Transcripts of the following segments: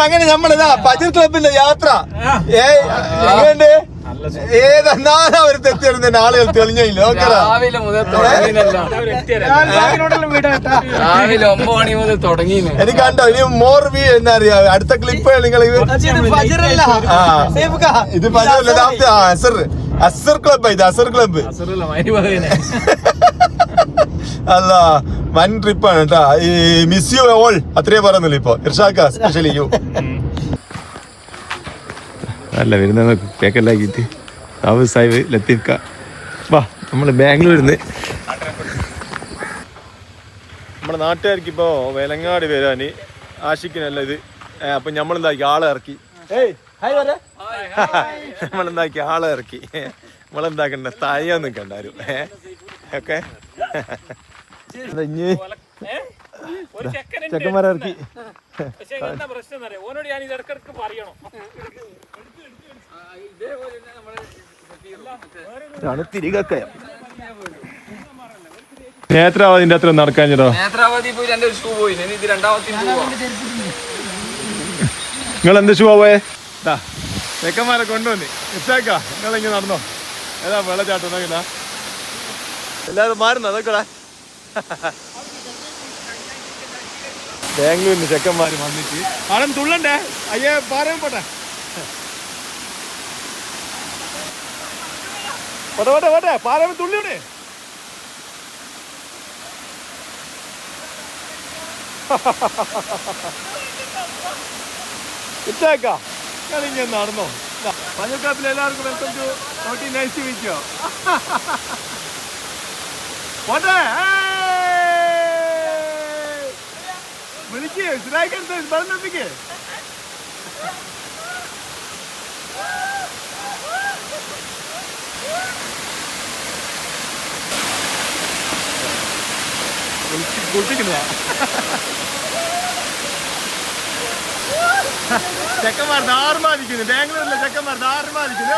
അങ്ങനെ നമ്മളിതാ ഫജർ ക്ലബിന്റെ യാത്ര ഏതെന്നാലും അവർ തെറ്റിയിരുന്ന ആളുകൾ തെളിഞ്ഞില്ല. രാവിലെ മുതൽ രാവിലെ 9 മണി മുതൽ തുടങ്ങി. എനിക്ക് കണ്ടോ ഇനി മോർ വി എന്താ അറിയാ അടുത്ത ക്ലിപ്പ് നിങ്ങൾ ഇത് ഫജറല്ല അസർ ക്ലബ് ഇത് അസർ ക്ലബ് അല്ല വൻ ട്രിപ്പാണ് കേട്ടാ. ഈ മിസ് യു ഓൾ അത്രേ പറയുന്നില്ല ഇപ്പൊ ഇർഷാക്ക സ്പെഷ്യലി യു അല്ല വരുന്ന പേക്കെല്ലാക്കിട്ട് സാഹിബ് ലത്തീഫ്ക്ക വാ നമ്മള് ബാംഗ്ലൂരിന്ന് നമ്മുടെ നാട്ടുകാർക്ക് ഇപ്പോ വേലങ്ങാട് വരാന് ആഷിക്കിനല്ല ഇത്. അപ്പൊ നമ്മളെന്താക്കി ആളെ ഇറക്കി നമ്മളെന്താക്കി ആളെ ഇറക്കി നമ്മളെന്താക്കണ്ട താഴെ നിൽക്കണ്ടാരും ഒക്കെ ചെക്കന്മാരെ ഇറക്കി തിരികെ നേത്രാവതിന്റെ അത്ര നടക്കാൻ ചേട്ടോ. നേത്രാവതി പോയി രണ്ട് ഷൂ പോയി. നിങ്ങൾ എന്ത് ഷൂ പോയേ? ചെക്കന്മാരെ കൊണ്ടുവന്ന് ഇഷ്ടക്ക നിങ്ങളിങ്ങനെ നടന്നോ. ഏതാ വെള്ളച്ചാട്ടം നോക്കില്ല എല്ലാവരും മാറുന്നു. അതൊക്കെ ബാംഗ്ലൂരിന് ചെക്കന്മാര് വന്നിട്ട് ആളും തുള്ളണ്ടേ അയ്യേ പറയാൻ പോട്ടെ പോട്ടെ പോട്ടെ പോട്ടെ പാരം തുള്ളിയോടെ ഇട്ടേക്കാ കളിങ്ങനെ നടന്നോ. മഞ്ഞക്കാപ്പിൽ എല്ലാവർക്കും വെൽക്കം ടു ഓട്ടി നൈസ് വിളിക്കോ പോട്ടെ വിളിക്കേ സിറായിക്കെടുത്ത് പറഞ്ഞെത്തിക്കേ. കുളിപ്പിക്കുന്നതാ ചെക്കന്മാർ ദാർമാദിക്കുന്നു. ബാംഗ്ലൂരിലെ ചെക്കന്മാർ ദാർമാദിക്കുന്നു.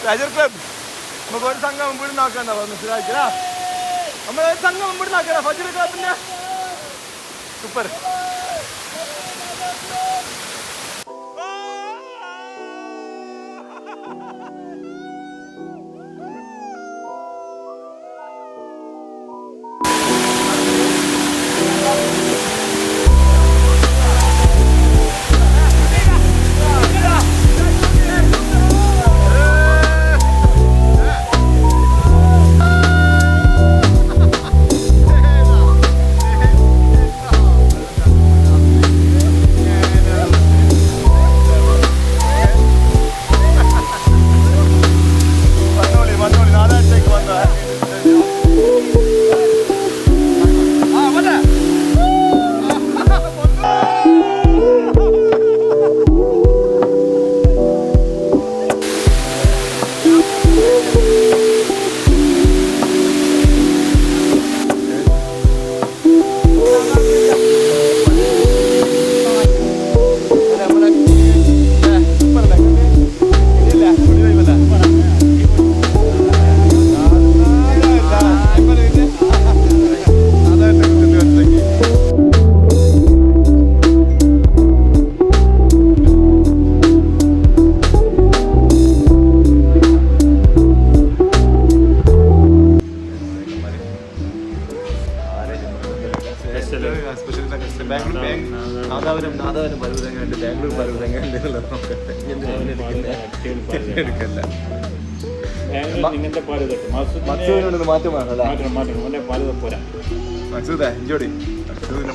ഫജർ ക്ലബ് നമുക്ക് ഒരു സംഘം മുമ്പിൽ നോക്കണ്ട മനസ്സിലാക്കിയാ. നമ്മളൊരു സംഘം മുമ്പിൽ നോക്കണ്ട ഫജർ ക്ലബിന്റെ സൂപ്പർ.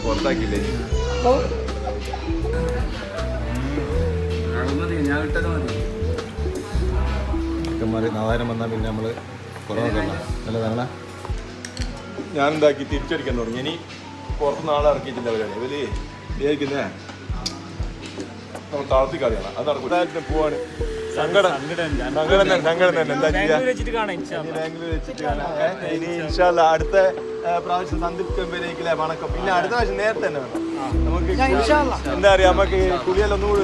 പുറത്താക്കിയില്ലേ ചെക്കന്മാര് നാദാരം വന്നാൽ പിന്നെ നമ്മള് കുറവൊക്കെ നല്ലതാണ്. ഞാനെന്താക്കി തിരിച്ചടിക്കാൻ തുടങ്ങി. ഇനി പുറത്ത് നാളെ ഇറക്കിയിട്ടില്ല അവരാണ് ഇവര് വിചാരിക്കുന്നേ നമ്മൾ താഴ്ത്തി കളിയാണ്. അത് നടക്കും പോവാണ്. സങ്കടം തന്നെ എന്താ ചെയ്യാ. ഇനി ഇൻഷാല്ല അടുത്ത പ്രാവശ്യം സന്ദീപ് കമ്പനിയിലെ വണക്കം. പിന്നെ അടുത്ത പ്രാവശ്യം നേരത്തെ തന്നെ വേണം നമുക്ക്. എന്താ പറയാ നമുക്ക് കുളിയെല്ലാം ഒന്നുകൂടി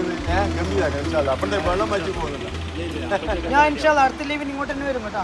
ഗംഭീരാക്കാം ഇൻഷാല്ല. അപ്പോഴത്തെ വെള്ളം വറ്റി പോകുന്നില്ല. ഞാൻ അടുത്ത ലീവിന് ഇങ്ങോട്ട് തന്നെ വരും കേട്ടോ.